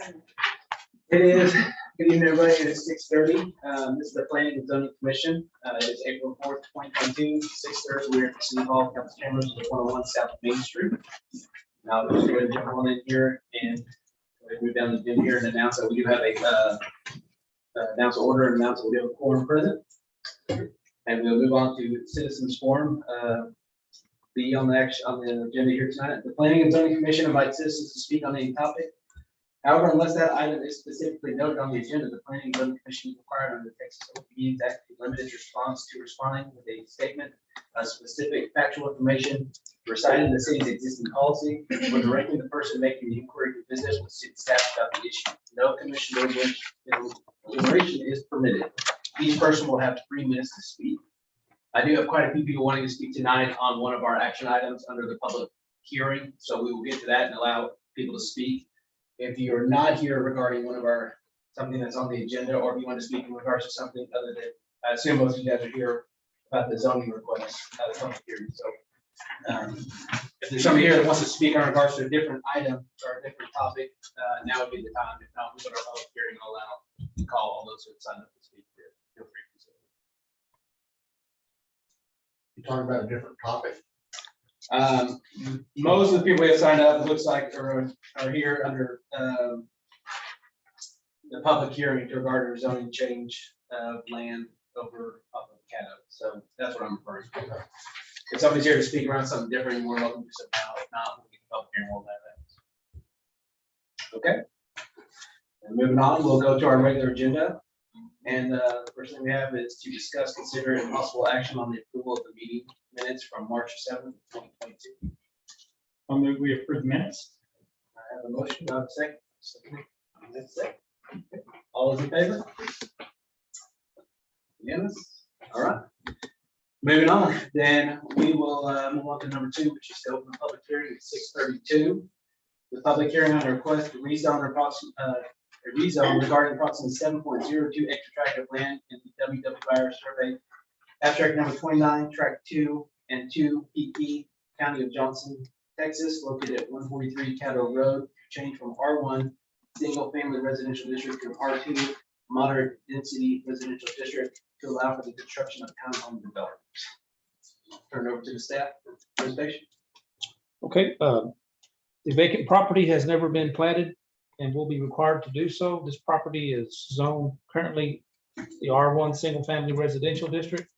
It is, good evening, everybody. It's 6:30. This is the Planning and Zoning Commission. It is April 4th, 2022, 6:30. We're at the City Hall, Council Chambers, 101 South Main Street. Now, we're going to jump on in here and move down the agenda here and announce that we do have a announce order and announce that we have a quorum present. And we'll move on to citizens forum. Be on the agenda here tonight. The Planning and Zoning Commission invites citizens to speak on any topic. However, unless that item is specifically noted on the agenda, the Planning and Zoning Commission is required under the Texas Open Meetings Act to limit its response to responding with a statement of specific factual information, reciting the city's existing policy, or directing the person making the inquiry to visit with city staff about the issue. No commission deliberation is permitted. Each person will have 3 minutes to speak. I do have quite a few people wanting to speak tonight on one of our action items under the public hearing, so we will get to that and allow people to speak. If you're not here regarding one of our, something that's on the agenda, or if you want to speak in regards to something other than, I assume most of you guys are here about the zoning request, the public hearing. So if there's somebody here that wants to speak in regards to a different item or a different topic, now would be the time. If not, we go to our public hearing and allow to call all those who have signed up to speak. Feel free to do so. You talking about a different topic? Most of the people who have signed up, it looks like, are here under the public hearing to regard to zoning change of land over off of Caddo. So that's what I'm referring to. If somebody's here to speak around something different, we're welcome to sit down. If not, we'll get the public hearing. We'll have that. Okay. And moving on, we'll go to our regular agenda. And the first thing we have is to discuss, consider, and possible action on the approval of the meeting minutes from March 7th, 2022. I'll move we approve minutes. I have a motion. Do I have a second? That's it. Okay. All those in favor? Yes. All right. Moving on, then we will move on to number 2, which is to open the public hearing at 6:32. The public hearing on a request to rezone regarding approximately 7.02 acre tract of land in the WWIR survey. Abstract number 29, tract 2 and 2 PP, County of Johnson, Texas, located at 143 Caddo Road, change from R1 single family residential district to R2 moderate density residential district to allow for the construction of townhome developments. Turn it over to the staff for presentation. Okay, the vacant property has never been platted and will be required to do so. This property is zoned currently the R1 single family residential district.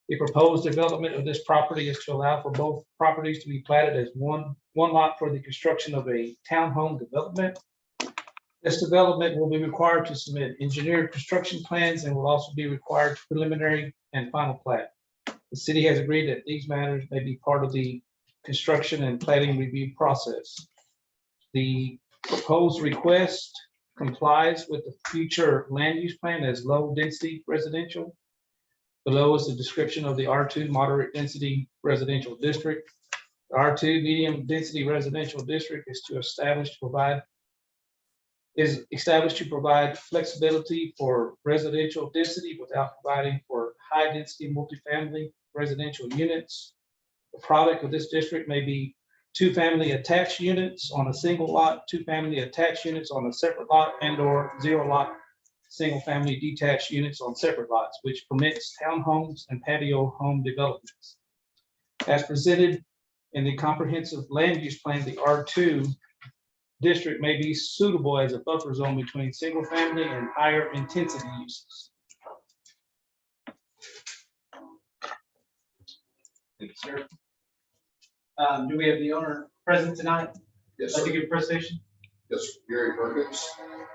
The proposed development of this property is to allow for both properties to be platted as one lot for the construction of a townhome development. This development will be required to submit engineered construction plans and will also be required preliminary and final plat. The city has agreed that these matters may be part of the construction and platting review process. The proposed request complies with the future land use plan as low density residential. Below is the description of the R2 moderate density residential district. The R2 medium density residential district is established to provide flexibility for residential density without providing for high density multifamily residential units. The product of this district may be 2 family attached units on a single lot, 2 family attached units on a separate lot, and/or 0 lot single family detached units on separate lots, which permits townhomes and patio home developments. As presented in the comprehensive land use plan, the R2 district may be suitable as a buffer zone between single family and higher intensity uses. Thank you, sir. Do we have the owner present tonight? Yes, Like to sir. give a presentation? Yes, Gary Perkins.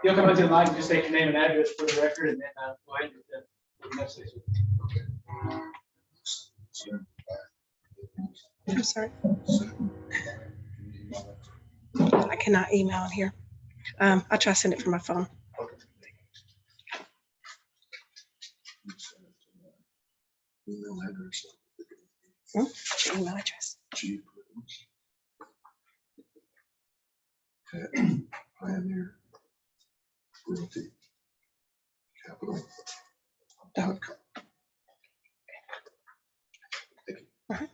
You'll come up to the mic and just state your name and address for the record, and then go ahead with the message. I'm sorry. I cannot email on here. I'll try to send it from my phone. Email address. Email address. G. Pioneer Realty Capital. Dot Thank you. Uh-huh.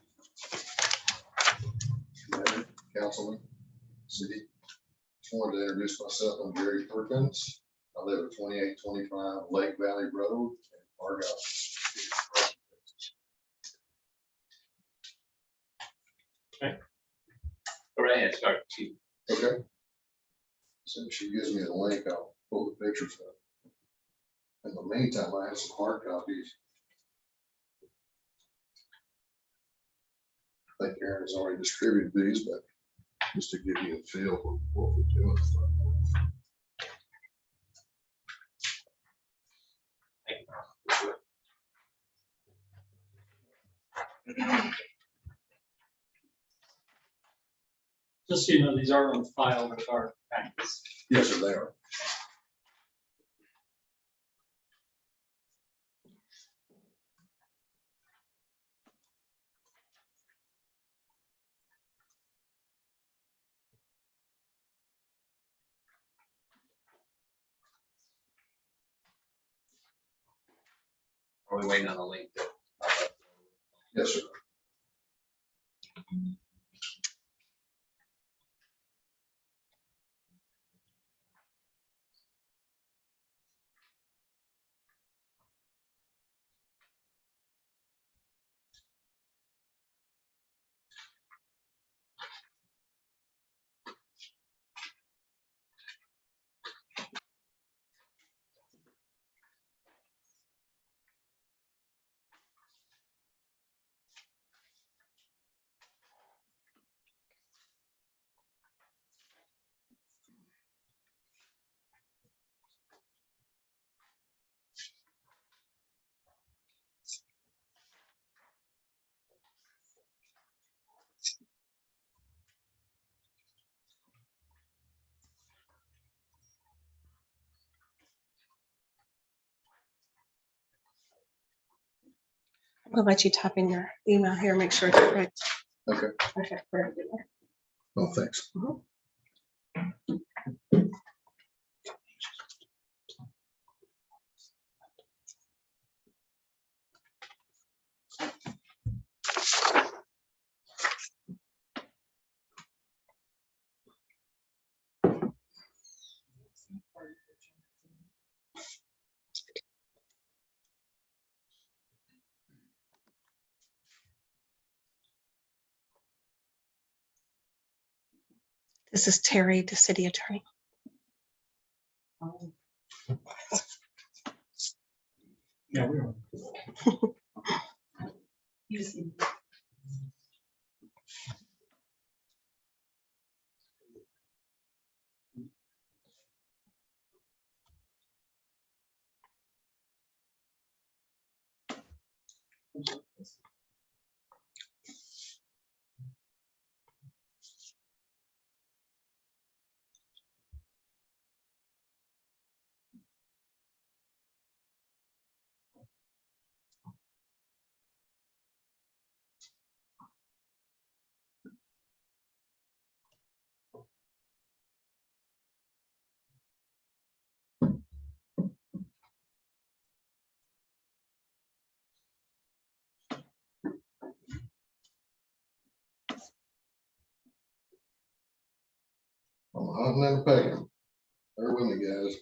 Mayor, Councilman, city. Just wanted to introduce myself. I'm Gary Perkins. I live at 2825 Lake Valley Road in Fargo. Go right ahead, start. Chief. Okay. So she gives me a link, I'll pull the pictures up. In the meantime, I have some hard copies. I think Aaron has already distributed these, but just to give you a feel for what we're doing. Just so you know, these are on file with our packets. Yes, sir, they are. Are we waiting on the link? Yes, sir. I'm gonna let you type in your email here, make sure it's correct. Okay. Okay, very good. Oh, thanks. This is Terry, the city attorney. Yeah, we are. I'm hunting and pecking. Bear with me, guys.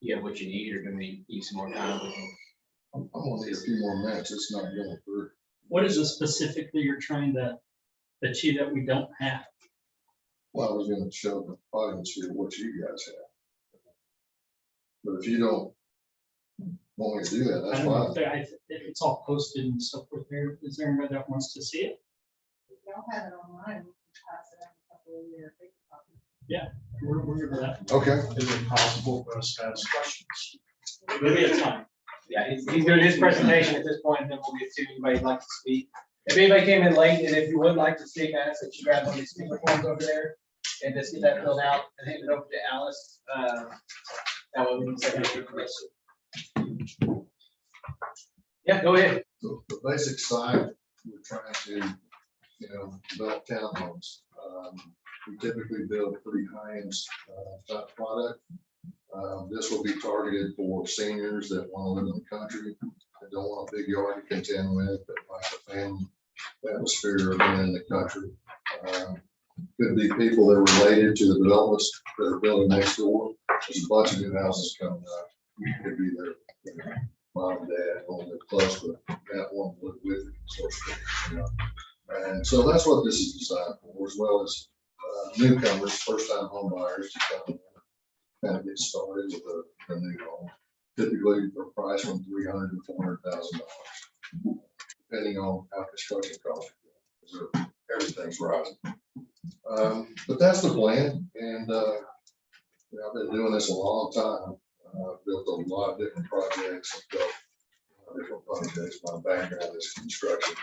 You have what you need, or do we need some more time? I'm gonna need a few more minutes. It's not going through. What is it specifically you're trying to achieve that we don't have? Well, I was gonna show the audience here what you guys have. But if you don't want me to do that, I that's don't know fine. if it's all posted and so forth there. Is there anybody that wants to see it? Y'all have it online, we can pass it out a couple of years. We're good for that. Okay. Is it possible for us to ask questions? Maybe it's time. Yeah, he's doing his presentation at this point, and then we'll get to anybody who'd like to speak. If anybody came in late, and if you would like to speak, I ask that you grab one of these speaker forms over there and just get that filled out and hand it over to Alice. That way we can set it for this. Yeah, go ahead. The basic site, we're trying to, develop townhomes. We typically build pretty high-end type product. This will be targeted for seniors that want to live in the country, that don't want a big yard to contend with, that like the family atmosphere of being in the country. Could be people that are related to the developments that are building next door. There's a bunch of new houses coming up. Could be their mom and dad, home they're close, but that one live with it. So to speak, And so that's what this is designed for, as well as newcomers, first-time home buyers to come in, kind of get started with a new home. Typically, for a price from $300,000 to $400,000, depending on how construction costs. Everything's rising. But that's the plan, and I've been doing this a long time. I've built a lot of different projects. My background is construction.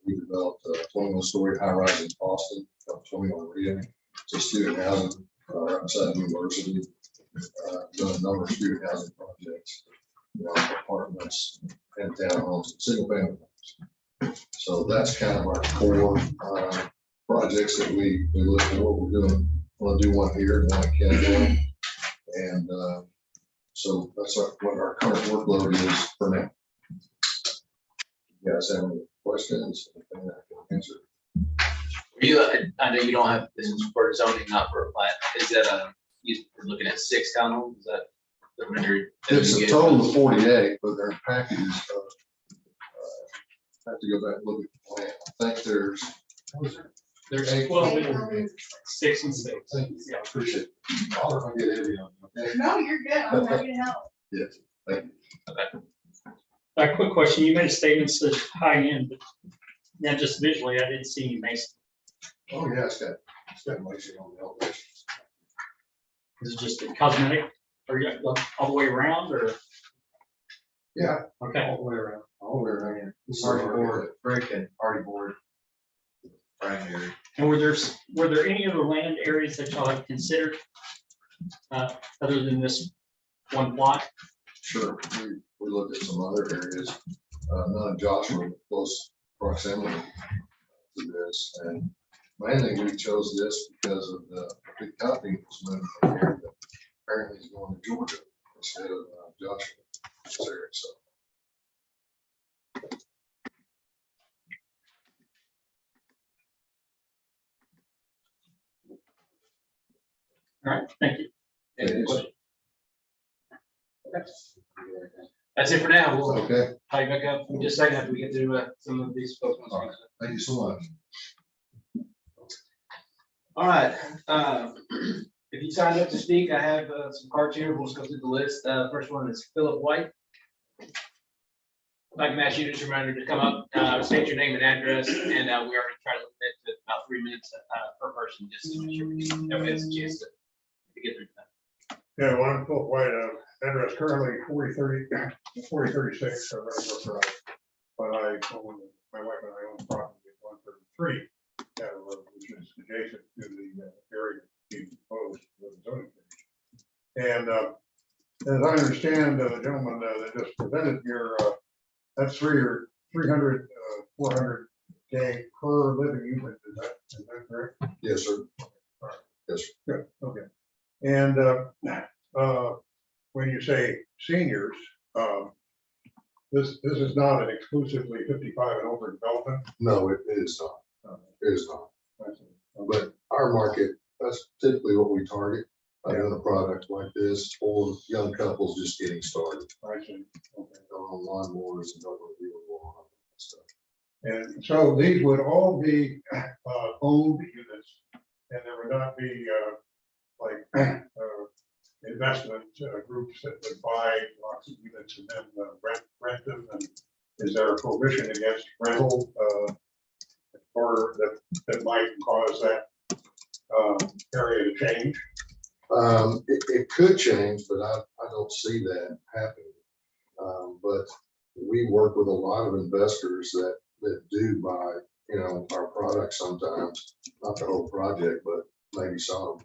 We developed a 21-story high-rise in Boston, 21 Rio. It's a student housing right beside the university. Done a number of student housing projects, apartments and townhomes, single family homes. So that's kind of our core projects that we look for. We're going to do one here and one in Canada. And so that's what our current workload is for now. You guys have any questions? Anything I can answer? I know you don't have, this is for zoning, not for a plat. Is that you're looking at 6 townhomes? Is that the rendering? It's a total of 48, but they're packages of, have to go back and look at the plan. I think there's There's 12 in 6 and 6. Thank you. Yeah, I appreciate it. I'll if I get heavy on you, okay? No, you're good. I'm ready to help. Yes, thank you. A quick question, you made a statement that says high end, but now just visually, I didn't see any mason. Oh, yeah, it's got masonry on the elevation. Is it just a cosmetic, or you got all the way around, or? Yeah, Okay, all the way around. All the way around. Party board, brick and party board. Primary. and were there any other land areas that y'all have considered, other than this one plot? Sure, we looked at some other areas, not in Joshua, but close proximity to this. And mainly we chose this because of the big company that's moving from here that apparently is going to Georgia instead of Joshua. So. All right, thank you. Any questions? That's it for now. We'll Okay, tie you back up in just a second after we get through some of these folks. all right, thank you so much. All right. If you signed up to speak, I have some cards here. We'll just go through the list. First one is Philip White. If I can ask you just a reminder to come up, state your name and address, and we already try to limit it to about 3 minutes per person, just to make sure everybody has a chance to get through that. Yeah, well, I'm Philip White, address currently 4036, but I own, my wife and I own property at 133, which is adjacent to the area being proposed for the zoning change. And as I understand, the gentleman that just presented here, that's 300, 400 K per living unit. Is that correct? Yes, sir. All right. Yes, sir. Good. Okay. And when you say seniors, this is not an exclusively 55 and over development. No, it is not. It is not. But our market, that's typically what we target. Doing a product like this for young couples just getting started. I see. Okay. On lawnmowers and other stuff. And so these would all be owned units, and there would not be like investment groups that would buy lots of units and then rent them. And is there a prohibition against rental or that might cause that area to change? It could change, but I don't see that happening. But we work with a lot of investors that that do buy, you know, our products sometimes, not the whole project, but maybe some.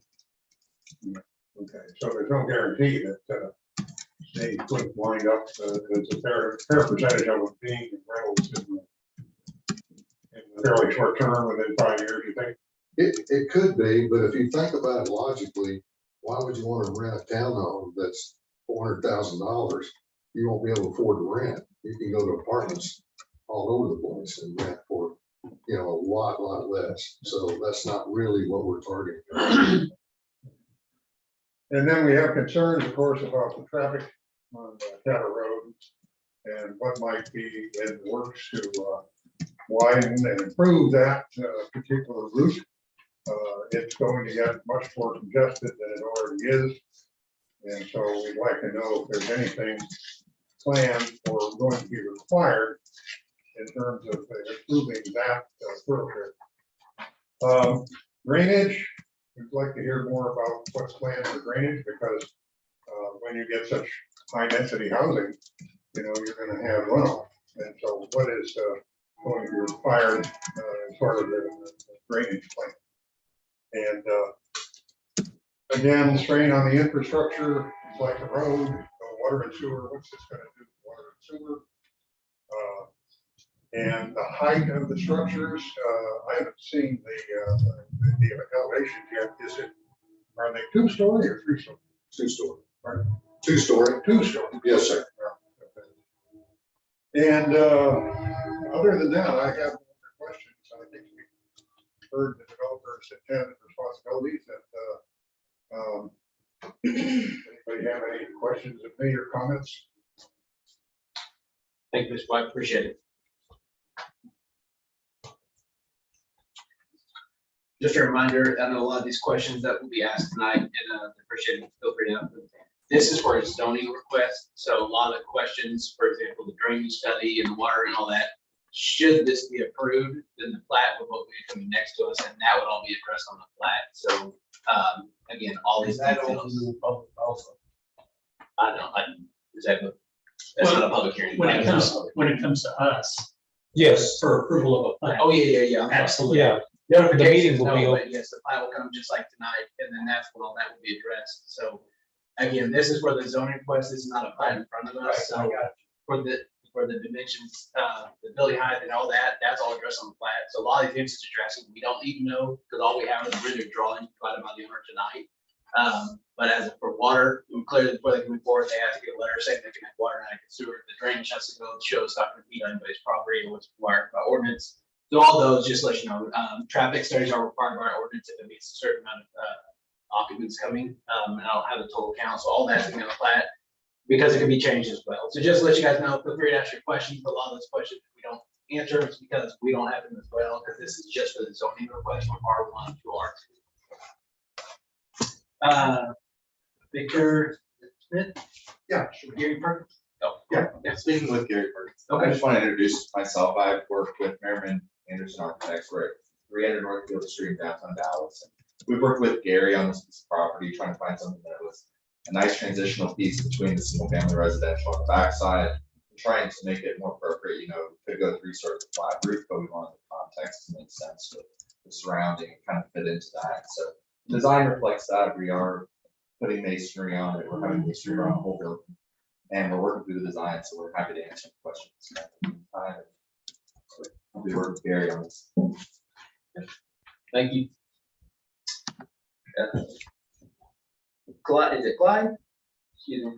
Okay, so there's no guarantee that they could wind up, it's a fair percentage of it being rentals in fairly short term, within 5 years, you think? It could be, but if you think about it logically, why would you want to rent a townhome that's $400,000? You won't be able to afford to rent. You can go to apartments all over the place and rent for, you know, a lot less. So that's not really what we're targeting. And then we have concerns, of course, about the traffic on Chatter Road and what might be in the works to widen and improve that particular route. It's going to get much more congested than it already is. And so we'd like to know if there's anything planned or going to be required in terms of improving that thoroughfare. Drainage, we'd like to hear more about what's planned for drainage, because when you get such high density housing, you know, you're going to have runoff. And so what is going to be required as part of the drainage plan? And again, strain on the infrastructure, it's like a road, water and sewer. What's this going to do to water and sewer? And the height of the structures, I haven't seen the elevations yet. Are they 2-story or 3-story? 2-story. Pardon? 2-story. 2-story. Yes, sir. And other than that, I have no other questions. I think we heard the developers' intent and responsibilities. And anybody have any questions of me or comments? Thank you, Mr. White, appreciate it. Just a reminder, I know a lot of these questions that will be asked tonight, and appreciate it, feel free to ask them. This is for a zoning request, so a lot of the questions, for example, the drainage study and the water and all that, should this be approved, then the plat would be coming next to us, and that would all be addressed on the plat. So again, all these details. I don't, that's not a public hearing. When it comes to us Yes, for approval of a plan. Oh, yeah. I'm sorry. Absolutely. yeah, Notifications, will be no, open. but yes, the plat will come just like tonight, and then that's when all that will be addressed. So again, this is where the zoning request, this is not a plat in front of us, so for the dimensions, the building height and all that, that's all addressed on the plat. So a lot of the things it's addressing, we don't even know, because all we have is a rendered drawing provided by the owner tonight. But as for water, clearly before they can move forward, they have to get a letter saying they can have water and sewer. The drainage has to go and show it's not going to be on anybody's property or what's required by ordinance. So all those, just let you know, traffic studies are required by our ordinance if it meets a certain amount of occupants coming. And I don't have the total count, so all that's in the plat because it can be changed as well. So just to let you guys know, feel free to ask your questions. A lot of those questions we don't answer, it's because we don't have them as well, because this is just for the zoning request from R1 to R2. Victor Smith? Yeah. Gary Perkins? Oh, Yeah. yeah. Speaking with Gary Perkins. Okay. I just want to introduce myself. I've worked with Merriman Anderson Architects. We're at 300 Northfield Street in downtown Dallas. We've worked with Gary on this piece of property, trying to find something that was a nice transitional piece between the single family residential on the backside, trying to make it more appropriate. You know, could go 3-story with a flat roof, but we wanted the context to make sense with the surrounding and kind of fit into that. So design reflects that. We are putting masonry on it. We're having masonry around the whole building, and we're working through the design. So we're happy to answer questions. I'll be working with Gary on this. Thank you. Clyde, is it Clyde? Excuse me.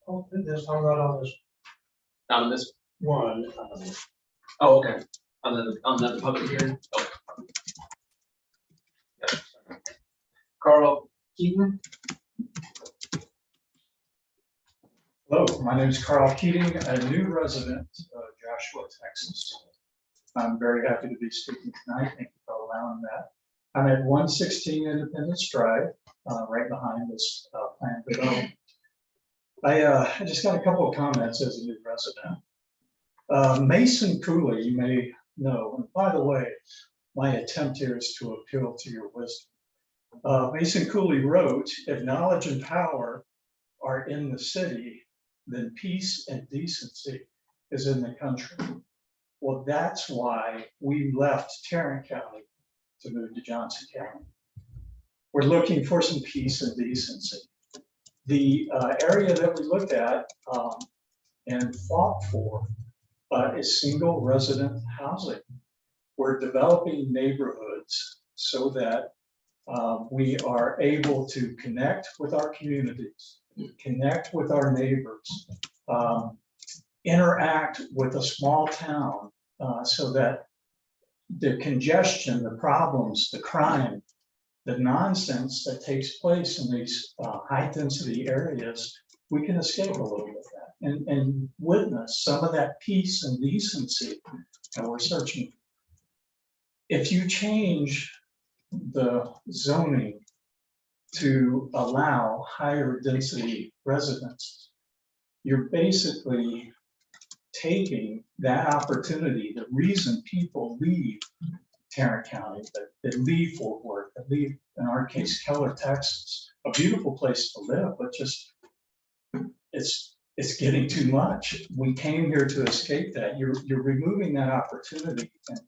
Oh, this, I'm not on this On this, one. oh, okay. On the public hearing. Oh. Yeah, sorry. Carl Keaton. Hello, my name is Carl Keating, a new resident of Joshua, Texas. I'm very happy to be speaking tonight. Thank you for allowing that. I'm at 116 Independence Drive, right behind this planned development. I just got a couple of comments as a new resident. Mason Cooley, you may know, and by the way, my attempt here is to appeal to your wisdom. Mason Cooley wrote, "If knowledge and power are in the city, then peace and decency is in the country." Well, that's why we left Tarrant County to move to Johnson County. We're looking for some peace and decency. The area that we looked at and fought for is single resident housing. We're developing neighborhoods so that we are able to connect with our communities, connect with our neighbors, interact with a small town so that the congestion, the problems, the crime, the nonsense that takes place in these high density areas, we can escape a little bit of that and witness some of that peace and decency that we're searching for. If you change the zoning to allow higher density residences, you're basically taking that opportunity, the reason people leave Tarrant County, that leave Fort Worth, that leave, in our case, Keller, Texas, a beautiful place to live, but just it's getting too much. We came here to escape that. You're removing that opportunity and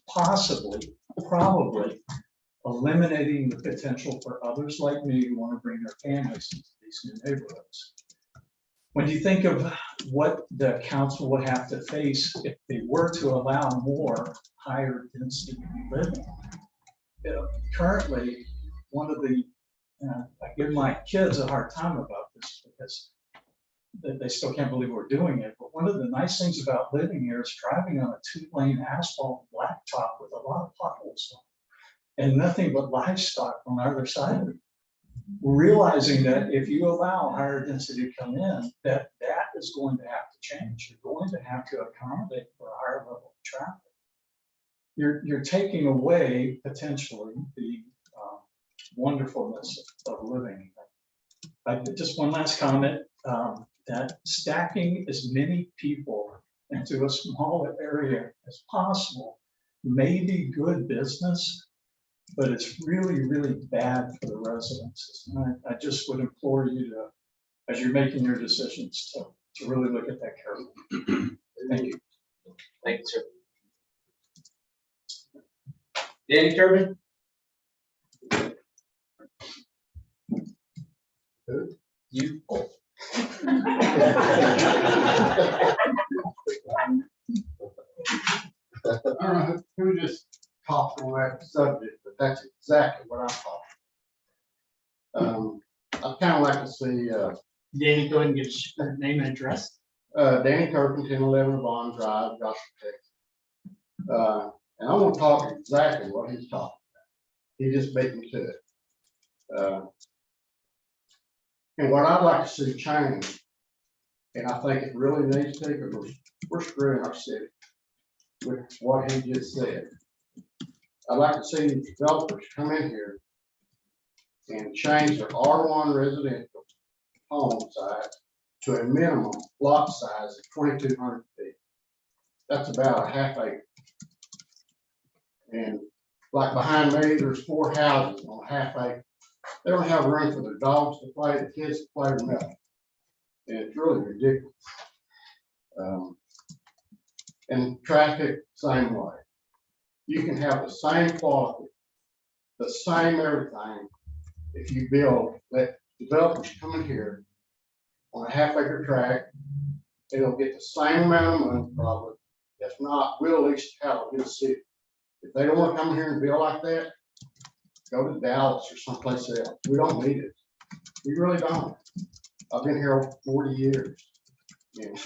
possibly, probably eliminating the potential for others like me who want to bring their families into these new neighborhoods. When you think of what the council would have to face if they were to allow more higher density living, currently, one of the, I give my kids a hard time about this because they still can't believe we're doing it. But one of the nice things about living here is driving on a 2-lane asphalt blacktop with a lot of potholes on and nothing but livestock on the other side of it. Realizing that if you allow higher density to come in, that is going to have to change. You're going to have to accommodate for a higher level of traffic. You're taking away potentially the wonderfulness of living. Just one last comment, that stacking as many people into a smaller area as possible may be good business, but it's really, really bad for the residents. And I just would implore you to, as you're making your decisions, to really look at that carefully. Thank you. Thank you, sir. Danny Turbin? You. I don't know who just talked on that subject, but that's exactly what I'm talking. I'd kind of like to see, Danny, go ahead and give us your name and address. Danny Kirkland, 1011 Bond Drive, Joshua, Texas. And I want to talk exactly what he's talking about. He just beat me to it. And what I'd like to see change, and I think it really needs to, because we're screwing our city with what he just said. I'd like to see developers come in here and change their R1 residential home size to a minimum lot size of 2,200 feet. That's about a half acre. And like behind me, there's 4 houses on a half acre. They don't have room for their dogs to play, the kids to play, or nothing. And it's really ridiculous. And traffic, same way. You can have the same quality, the same everything, if you build, let developers come in here on a half acre tract, they'll get the same amount of money probably. If not, we'll at least have a good city. If they don't want to come here and build like that, go to Dallas or someplace else. We don't need it. We really don't. I've been here over 40 years. And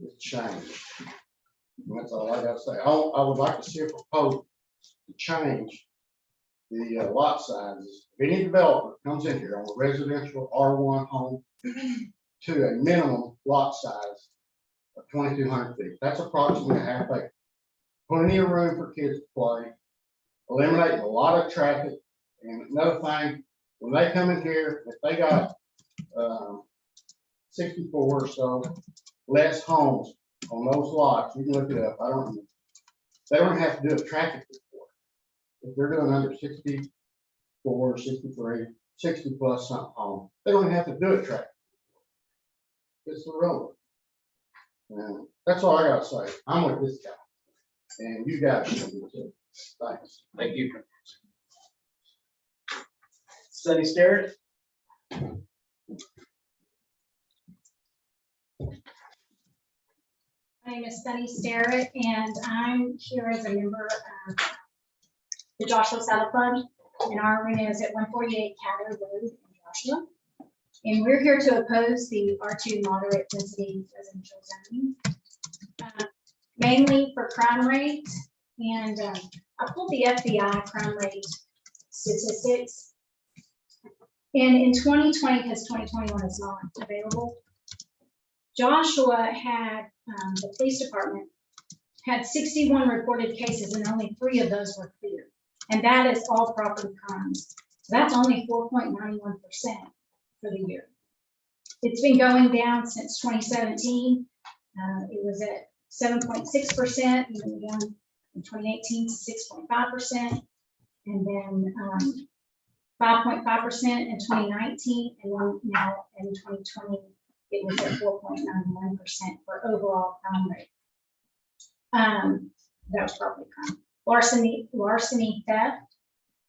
it's changed. And that's all I got to say. I would like to see a proposal to change the lot sizes. If any developer comes in here on a residential R1 home to a minimum lot size of 2,200 feet. That's approximately a half acre. Plenty of room for kids to play, eliminating a lot of traffic. And another thing, when they come in here, if they got 64 or so less homes on those lots, you can look it up. I don't know. They don't have to do a traffic report. If they're doing under 64, 63, 60 plus something home, they don't have to do a traffic report. It's irrelevant. And that's all I gotta say. I'm with this guy. And you guys should be too. Thanks. Thank you. Sunny Starrett? My name is Sunny Starrett, and I'm here as a member of the Joshua Saddle Club. And our arena is at 148 Cather Road in Joshua. And we're here to oppose the R2 moderate density residential zoning, mainly for crime rate. And I pulled the FBI crime rate statistics. And in 2020, because 2021 is not available, Joshua had, the police department had 61 reported cases and only 3 of those were cleared. And that is all property crimes. So that's only 4.91% for the year. It's been going down since 2017. It was at 7.6%, and then down in 2018 to 6.5%, and then 5.5% in 2019, and then now in 2020, it was at 4.91% for overall crime rate. That was property crime. Larceny theft.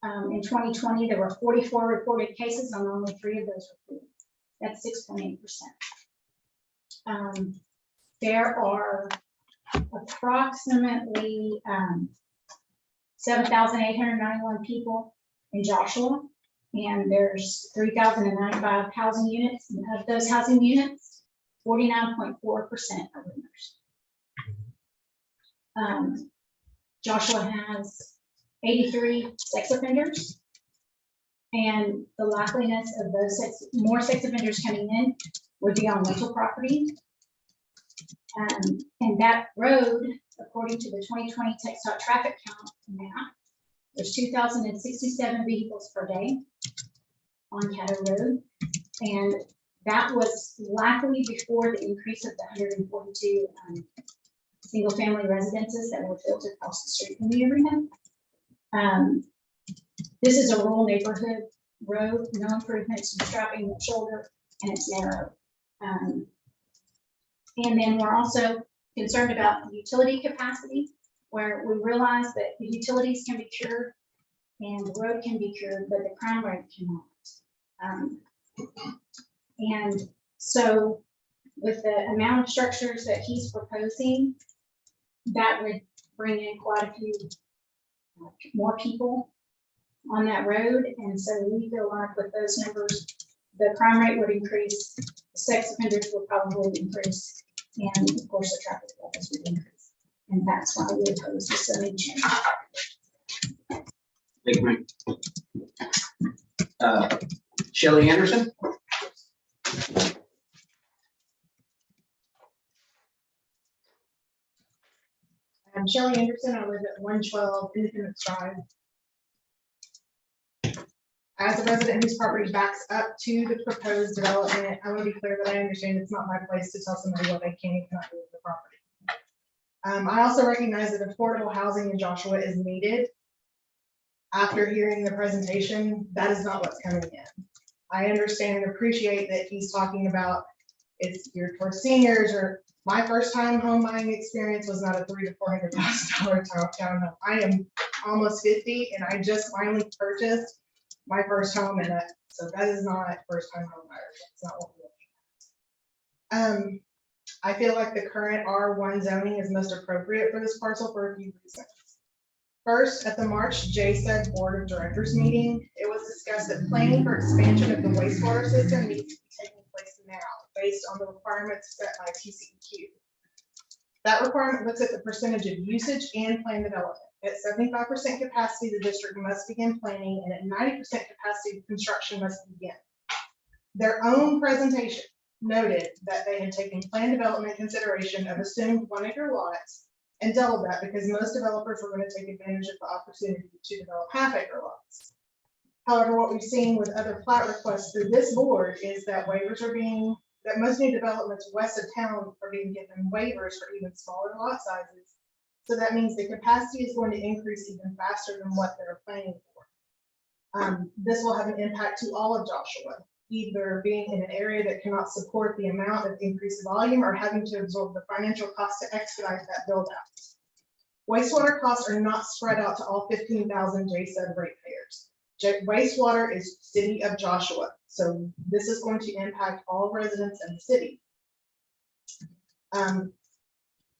In 2020, there were 44 reported cases, and only 3 of those were cleared. That's 6.8%. There are approximately 7,891 people in Joshua, and there's 3,095 housing units. And of those housing units, 49.4% are winners. Joshua has 83 sex offenders, and the likeliness of those more sex offenders coming in would be on rental property. And that road, according to the 2020 TxDOT traffic count map, there's 2,067 vehicles per day on Cather Road. And that was likely before the increase of the 142 single family residences that were built across the street from the arena. This is a rural neighborhood road, no improvements, no strapping, no shoulder, and it's narrow. And then we're also concerned about the utility capacity, where we realize that the utilities can be cured and the road can be cured, but the crime rate cannot. And so with the amount of structures that he's proposing, that would bring in quite a few more people on that road. And so we feel like with those numbers, the crime rate would increase, the sex offenders would probably increase, and of course the traffic levels would increase. And that's why we oppose the zoning change. Thank you. Shelley Anderson? I'm Shelley Anderson. I live at 112 Independence Drive. As a resident whose property backs up to the proposed development, I want to be clear that I understand it's not my place to tell somebody what they can and cannot do with the property. I also recognize that affordable housing in Joshua is needed. After hearing the presentation, that is not what's coming in. I understand and appreciate that he's talking about it's geared for seniors, or my first time home buying experience was not a $300,000 to $400,000 townhome. I am almost 50 and I just finally purchased my first home, and so that is not first time home buyers. That's not what we're looking at. I feel like the current R1 zoning is most appropriate for this parcel for a few reasons. First, at the March JSED Board of Directors meeting, it was discussed that planning for expansion of the wastewater system needs to be taking place now based on the requirements set by TCEQ. That requirement looks at the percentage of usage and plan development. At 75% capacity, the district must begin planning, and at 90% capacity, construction must begin. Their own presentation noted that they had taken plan development consideration of assumed 1 acre lots and doubled that because most developers were going to take advantage of the opportunity to develop half acre lots. However, what we've seen with other plat requests through this board is that waivers are being, that most new developments west of town are being given waivers for even smaller lot sizes. So that means the capacity is going to increase even faster than what they're planning for. This will have an impact to all of Joshua. either being in an area that cannot support the amount of increased volume or having to absorb the financial cost to expedite that build out. Wastewater costs are not spread out to all 15,000 JSUD ratepayers. Wastewater is City of Joshua, so this is going to impact all residents in the city.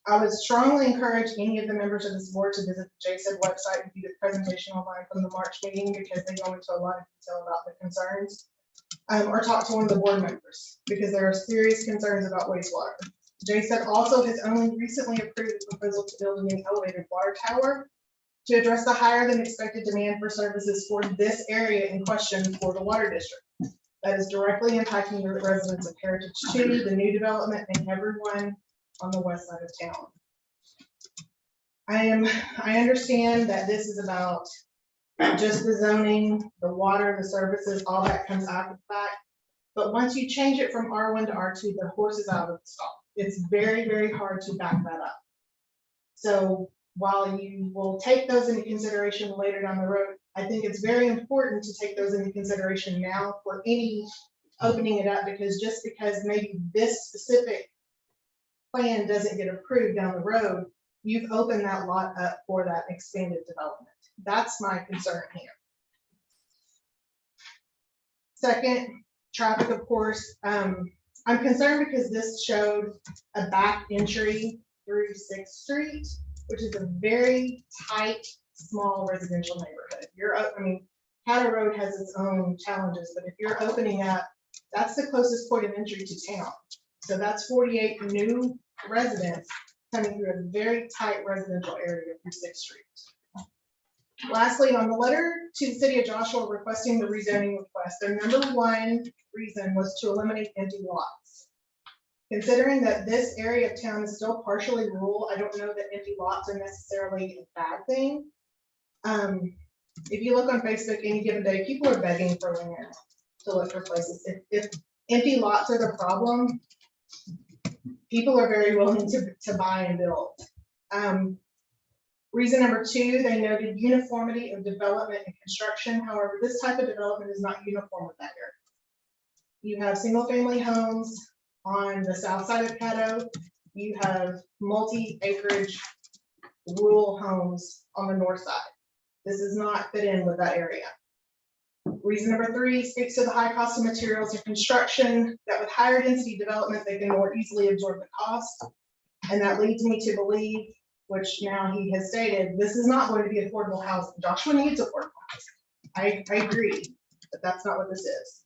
I would strongly encourage any of the members of this board to visit the JSUD website and view the presentation online from the March meeting, because they go into a lot of detail about the concerns. Or talk to one of the board members, because there are serious concerns about wastewater. JSUD also has only recently approved a proposal to build a new elevated water tower to address the higher than expected demand for services for this area in question for the water district. That is directly impacting the residents of Heritage 2, the new development, and everyone on the west side of town. I understand that this is about just the zoning, the water, the services, all that comes after the fact. But once you change it from R1 to R2, the horse is out of the stall. It's very, very hard to back that up. So while you will take those into consideration later down the road, I think it's very important to take those into consideration now for any opening it up, because just because maybe this specific plan doesn't get approved down the road, you've opened that lot up for that expanded development. That's my concern here. Second, traffic, of course. I'm concerned because this showed a back entry through 6th Street, which is a very tight, small residential neighborhood. I mean, Caddo Road has its own challenges, but if you're opening up, that's the closest point of entry to town. So that's 48 new residents coming through a very tight residential area through 6th Street. Lastly, on the letter to the City of Joshua requesting the rezoning request, their number one reason was to eliminate empty lots. Considering that this area of town is still partially rural, I don't know that empty lots are necessarily a bad thing. If you look on Facebook any given day, people are begging for land to look for places. If empty lots are the problem, people are very willing to buy and build. Reason number two, they noted uniformity of development and construction. However, this type of development is not uniform with that area. You have single family homes on the south side of Caddo. You have multi-acreage rural homes on the north side. This does not fit in with that area. Reason number three speaks to the high cost of materials and construction, that with higher density development, they can more easily absorb the cost. And that leads me to believe, which now he has stated, this is not going to be affordable housing. Joshua needs affordable housing. I agree, but that's not what this is.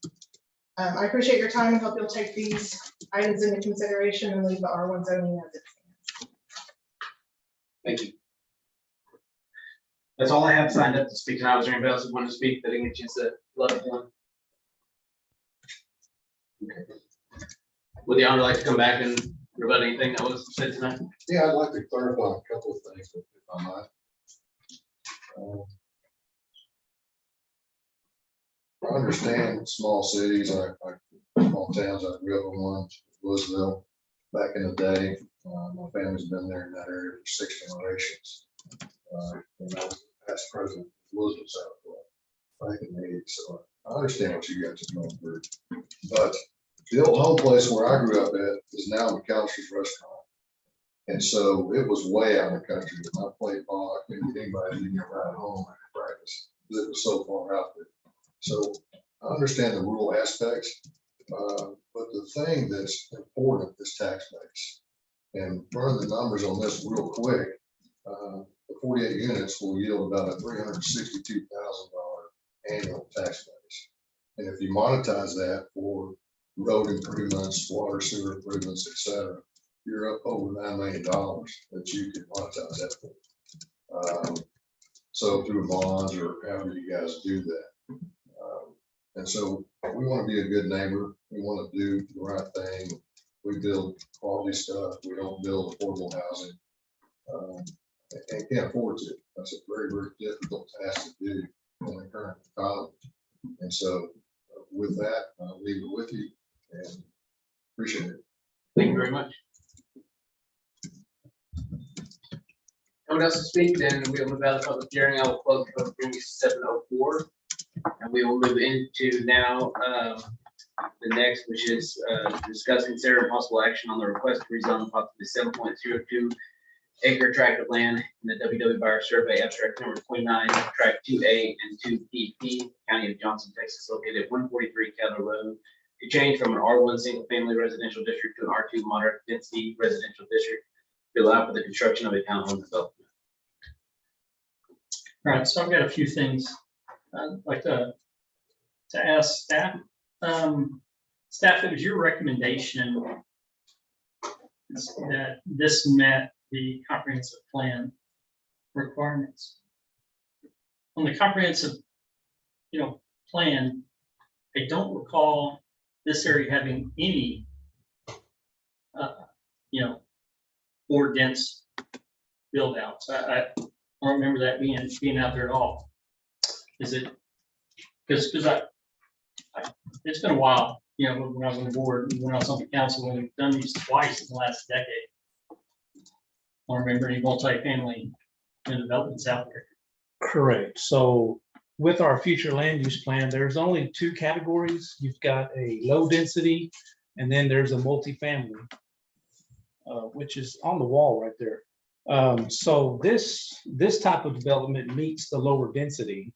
I appreciate your time and hope you'll take these items into consideration and leave the R1 zoning as it stands. Thank you. That's all I have signed up to speak tonight. Was there anybody else who wanted to speak that didn't get a chance to let it one? Okay. Would the owner like to come back and rebut anything that was said tonight? Yeah, I'd like to clarify a couple of things, if I might. I understand small cities, small towns. I grew up in one, Louisville, back in the day. My family's been there in that area for 6 generations. And I was past president of Louisville, South Carolina, back in the 80s. So I understand what you guys are going through. But the old home place where I grew up at is now McAllister's Restaurant. And so it was way out in the country. When I played ball, I couldn't get anybody to get right home after practice because it was so far out there. So I understand the rural aspects, but the thing that's important is tax base. And running the numbers on this real quick, the 48 units will yield about a $362,000 annual tax base. And if you monetize that for road improvements, water, sewer improvements, etc., you're up over $9 million that you can monetize that for. So through bonds or however you guys do that. And so we want to be a good neighbor. We want to do the right thing. We build quality stuff. We don't build affordable housing and can't afford to. That's a very, very difficult task to do in the current economy. And so with that, I'll leave it with you and appreciate it. Thank you very much. No one else to speak, then we'll move out of the public hearing. I will close the public hearing at 7:04. And we will move into now The next, which is discuss, consider and possible action on the request to rezone approximately 7.02 acre tract of land in the WW Buyer Survey abstract number 29, tract 2A and 2PP, County of Johnson, Texas, located at 143 Kettle Road, to change from an R1 single family residential district to an R2 moderate density residential district to allow for the construction of a townhome development. All right, so I've got a few things I'd like to ask staff. Staff, it was your recommendation that this met the comprehensive plan requirements. On the comprehensive, plan, I don't recall this area having any, more dense build outs. I don't remember that being out there at all. Is it? Because it's been a while, when I was on the board, when I was on the council, when we've done these twice in the last decade. I don't remember any multifamily developments out there. Correct. So with our future land use plan, there's only two categories. You've got a low density, and then there's a multifamily, which is on the wall right there. So this type of development meets the lower density.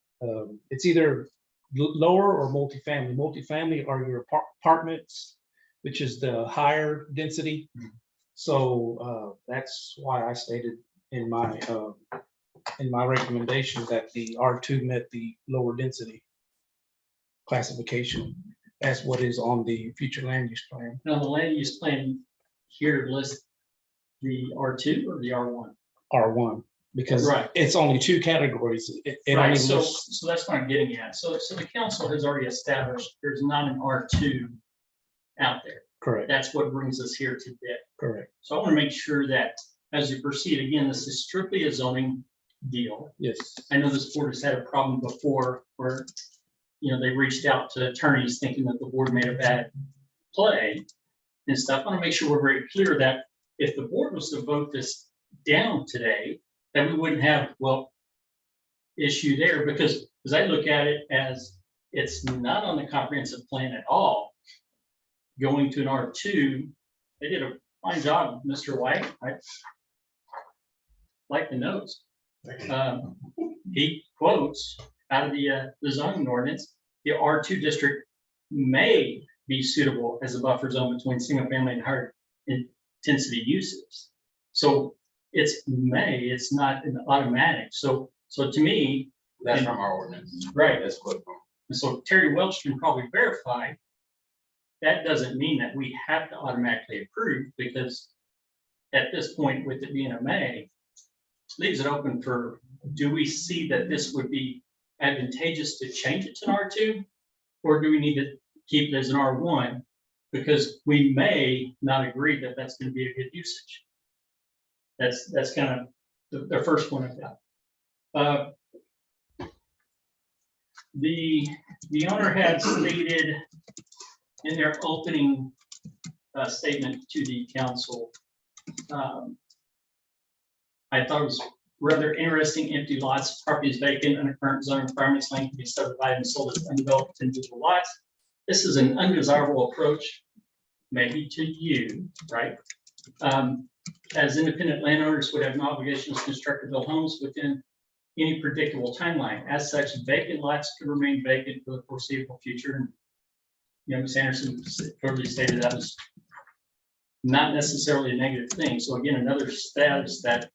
It's either lower or multifamily. Multifamily are your apartments, which is the higher density. So that's why I stated in my recommendation that the R2 met the lower density classification as what is on the future land use plan. Now, the land use plan here lists the R2 or the R1? R1, because Right. it's only two categories. It Right, only so lists, that's what I'm getting at. So the council has already established there's not an R2 out there. correct, That's what brings us here today. correct, So I want to make sure that as we proceed, again, this is strictly a zoning deal. yes. I know this board has had a problem before where, they reached out to attorneys thinking that the board made a bad play and stuff. I want to make sure we're very clear that if the board was to vote this down today, that we wouldn't have, issue there, because as I look at it as it's not on the comprehensive plan at all, going to an R2, they did a fine job, Mr. White. I like the notes. He quotes out of the zoning ordinance, the R2 district may be suitable as a buffer zone between single family and higher intensity uses. So it's may, it's not an automatic. So to me, That's from our ordinance. right. That's quote from. And so Terry Welch can probably verify that doesn't mean that we have to automatically approve, because at this point, with it being a may, leaves it open for, do we see that this would be advantageous to change it to an R2? Or do we need to keep it as an R1? Because we may not agree that that's going to be a good usage. That's kind of the first one of that. The owner had stated in their opening statement to the council, I thought it was rather interesting. Empty lots, property is vacant under current zoning requirements, land can be subdivided and sold as undeveloped individual lots. This is an undesirable approach, maybe to you, right? As independent landowners would have no obligation to construct or build homes within any predictable timeline. As such, vacant lots could remain vacant for the foreseeable future. And, Ms. Anderson clearly stated that was not necessarily a negative thing. So again, another status that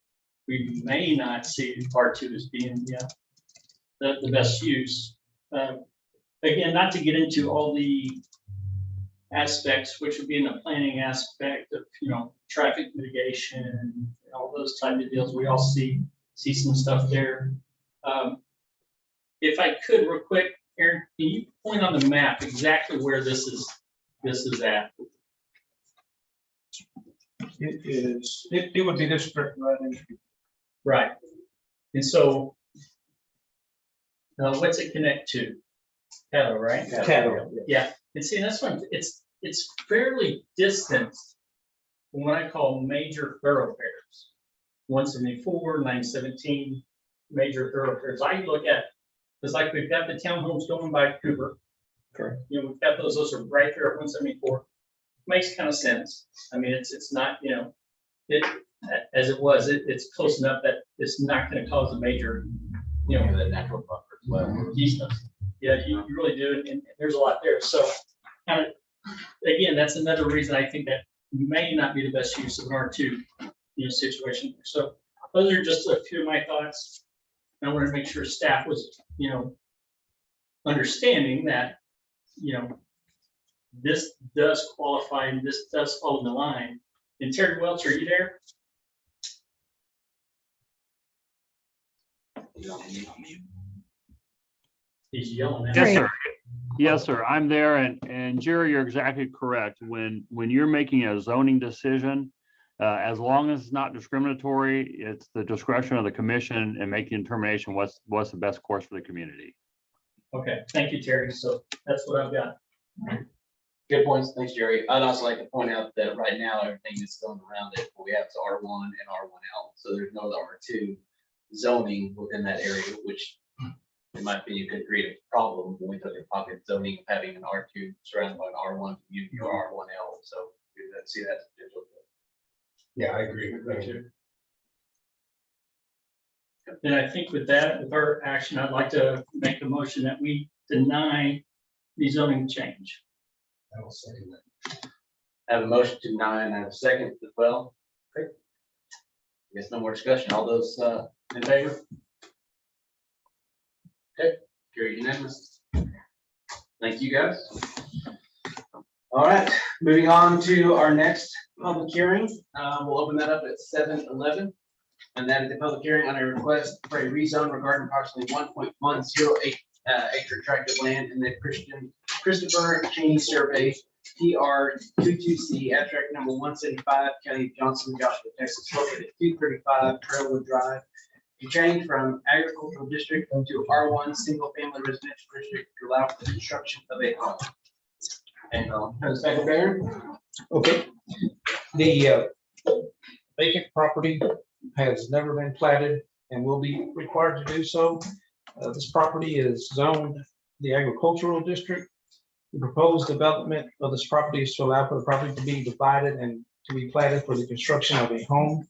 we may not see R2 as being the best use. Again, not to get into all the aspects, which would be in the planning aspect of, traffic mitigation and all those type of deals. We all see some stuff there. If I could real quick, Aaron, can you point on the map exactly where this is at? It would be this strip right in. Right. And so what's it connect to? Cattle, right? Cattle. Yeah. And see, that's one, it's fairly distant from what I call major thoroughfares. 174, 917, major thoroughfares. I look at, it's like we've got the townhomes going by Cooper, Correct. You know, we've got those are right there at 174. Makes kind of sense. I mean, it's not, you know, it, as it was, it's close enough that it's not gonna cause a major, you know, The natural buffer as well. yeah, you really do, and there's a lot there, so kind of, again, that's another reason I think that may not be the best use of an R2, you know, situation. So those are just a few of my thoughts. I wanted to make sure staff was, you know, understanding that, you know, this does qualify and this does follow the line. And Terry Welch, are you there? He's yelling at Yes, me. sir. Yes, sir. I'm there. And Jerry, you're exactly correct. When you're making a zoning decision, as long as it's not discriminatory, it's the discretion of the commission and making a determination what's the best course for the community. Okay, thank you, Terry. So that's what I've got. Good points. Thanks, Jerry. I'd also like to point out that right now, everything that's going around it, we have R1 and R1L. So there's no R2 zoning within that area, which in my opinion could create a problem when we took a pocket zoning of having an R2 surrounded by an R1 community or R1L. So we see that as a potential. Yeah, I agree with that too. And I think with that, with our action, I'd like to make a motion that we deny the zoning change. I will say that. I have a motion to deny and I have a second as well. Okay. I guess no more discussion. All those in favor? Okay, carried unanimous. Thank you, guys. All right, moving on to our next public hearing. We'll open that up at 7:11. And that is the public hearing on a request for a rezone regarding approximately 1.108 acre tract of land in the Christopher Cheney Survey, PR 22C, abstract number 175, County of Johnson, Joshua, Texas, located at 235 Trailwood Drive, to change from agricultural district to R1 single family residential district to allow for the construction of a home. And I'll turn this back over to Aaron. Okay. The vacant property has never been platted and will be required to do so. This property is zoned the agricultural district. The proposed development of this property is to allow for the property to be divided and to be platted for the construction of a home.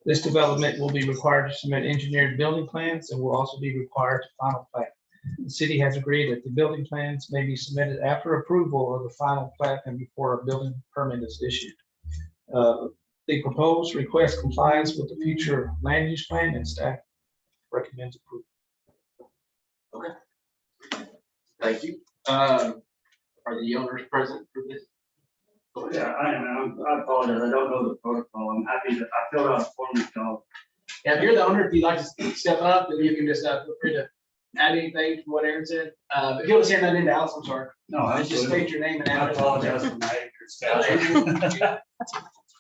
This development will be required to submit engineered building plans and will also be required to final plat. The city has agreed that the building plans may be submitted after approval of the final plat and before a building permit is issued. The proposed request complies with the future land use plan and staff recommends approval. Okay. Thank you. Are the owners present for this? Yeah, I am. I apologize. I don't know the protocol. I'm happy that I filled out a form to go. Yeah, if you're the owner, if you'd like to step up, then you can just feel free to add anything from what Aaron said. If you'll just hand that in to Alice, I'm sorry. No, I Just state your name and I address. apologize for my ignorance.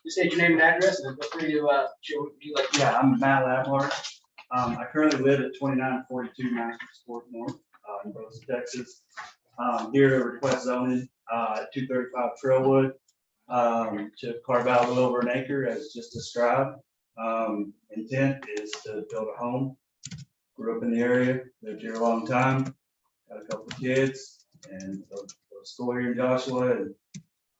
Just state your name and address and then feel free to, be like, Yeah, I'm Matt Lavler. I currently live at 2942 Master Sport North, in Rose, Texas. Here to request zoning, 235 Trailwood, to carve out a little over an acre as just described. Intent is to build a home. Grew up in the area, lived here a long time, got a couple of kids, and go to school here in Joshua, and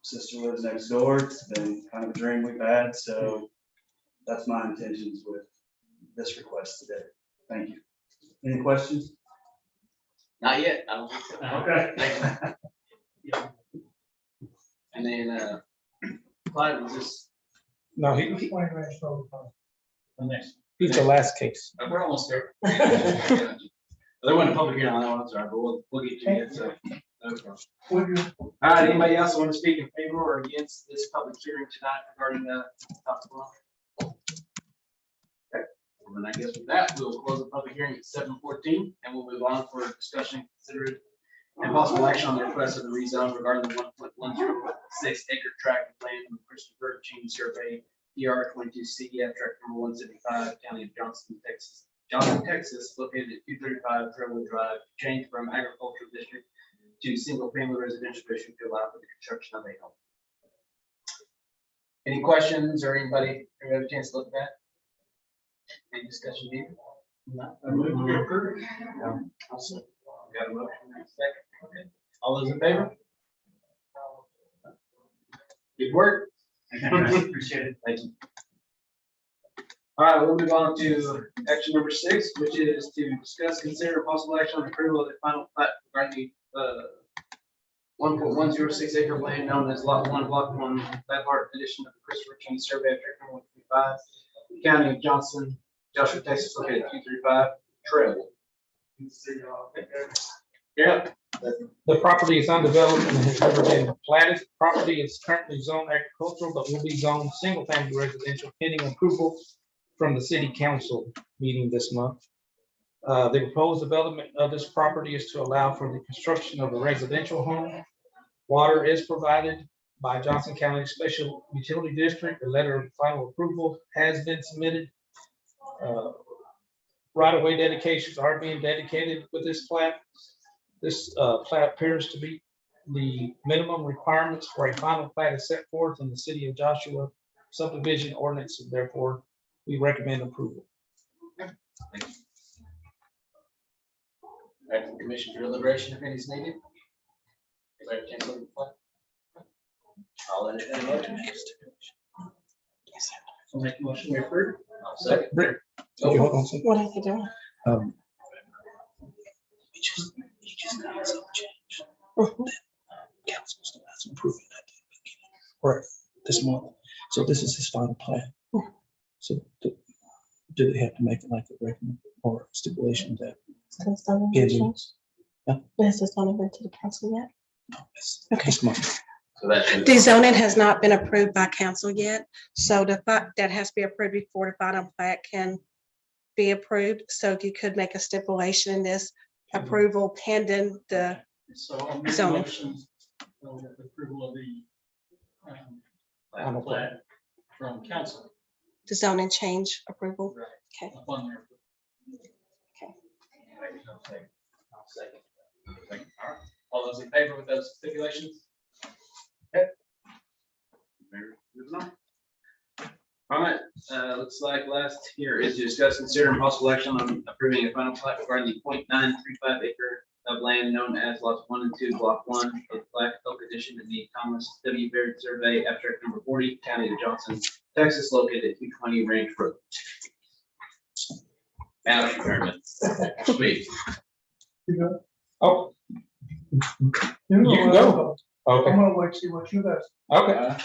sister lives next door. It's been kind of a dream we've had, so that's my intentions with this request today. Thank you. Any questions? not yet. I don't think so. Okay. Thank you. And then, Clyde, was this? No, The next. he's the last case. We're almost there. There wasn't a public hearing on that one, I'm sorry, but we'll get to it, so. No problem. All right, anybody else want to speak in favor or against this public hearing tonight regarding the top one? Okay, well, then I guess with that, we'll close the public hearing at 7:14 and we'll move on for discussion, consider and possible action on the request of the rezone regarding the 1.106 acre tract of land from Christopher Cheney Survey, PR 22C, abstract number 175, County of Johnson, Texas, located at 235 Trailwood Drive, changed from agricultural district to single family residential district to allow for the construction of a home. Any questions or anybody have a chance to look at that? Any discussion needed? No. I move to approve. Got a motion and a second. Okay. All those in favor? Good work. Appreciate it. Thank you. All right, we'll move on to action number 6, which is to discuss, consider possible action on approval of the final plat regarding the 1.106 acre land known as Lot 1, Block 1, plat part addition of the Christopher King Survey of Tract 125, County of Johnson, Joshua, Texas, located at 235 Trail. Yeah. The property is undeveloped and has never been platted. Property is currently zoned agricultural, but will be zoned single-family residential pending approval from the city council meeting this month. The proposed development of this property is to allow for the construction of a residential home. Water is provided by Johnson County Special Utility District. A letter of final approval has been submitted. Right-of-way dedications are being dedicated with this plat. This plat appears to be the minimum requirements for a final plat is set forth in the City of Joshua subdivision ordinance, and therefore we recommend approval. Back to the commission for deliberation if any is needed. Anybody have a chance to look at the plat? I'll entertain a motion. I'll make a motion to approve. I'll second. Britt, okay, hold on a second. What are you doing? He just got some change. Mhm. Council's still has improvement at the beginning. Right, this month. So this is his final plan. So do they have to make it like a recommend or stipulation that So it's not been pending? changed? Yeah. Has this not been to the council yet? No, Okay. this month. So that should. The zoning has not been approved by council yet, so that has to be approved before the final plat can be approved. So you could make a stipulation in this approval pending the, So I'll make a Zoning. motion for the approval of the Final plat from council. the zoning change approval. Right. Okay. Upon their. I'll second. All right. All those in favor with those stipulations? Okay. Moving on. All right, looks like last here is to discuss, consider and possible action on approving a final plat regarding the 0.935 acre of land known as lots 1 and 2, block 1 of the Black Oak addition to the Thomas W. Baird Survey, abstract number 40, County of Johnson, Texas, located at 220 Range Road. Madam Chairman, sweet. Oh, You can go. Okay. gonna wait, see what you guys. Okay.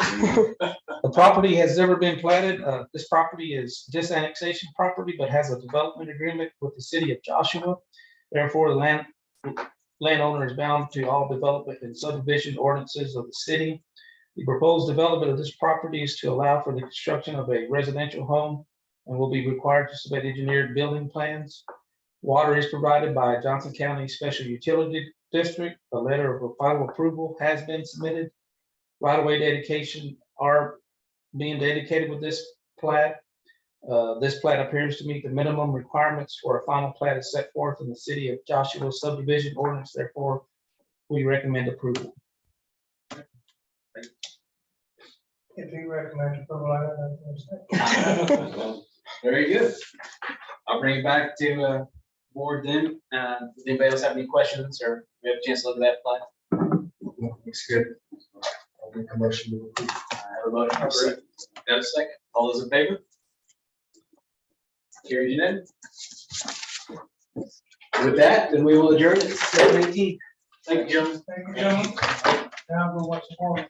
The property has never been platted. This property is disannexation property, but has a development agreement with the city of Joshua. Therefore, the landowner is bound to all development and subdivision ordinances of the city. The proposed development of this property is to allow for the construction of a residential home and will be required to submit engineered building plans. Water is provided by Johnson County Special Utility District. A letter of final approval has been submitted. Right-of-way dedication are being dedicated with this plat. This plat appears to meet the minimum requirements for a final plat as set forth in the City of Joshua subdivision ordinance. Therefore, we recommend approval. If you recommend approval, I don't know. Very good. I'll bring it back to board then. Does anybody else have any questions or we have a chance to look at that plat? Looks good. I'll make a motion to approve. I have a motion. Got a second? All those in favor? Carried unanimous. With that, then we will adjourn at 7:18. Thank you, gentlemen. Thank you, gentlemen. Now go watch the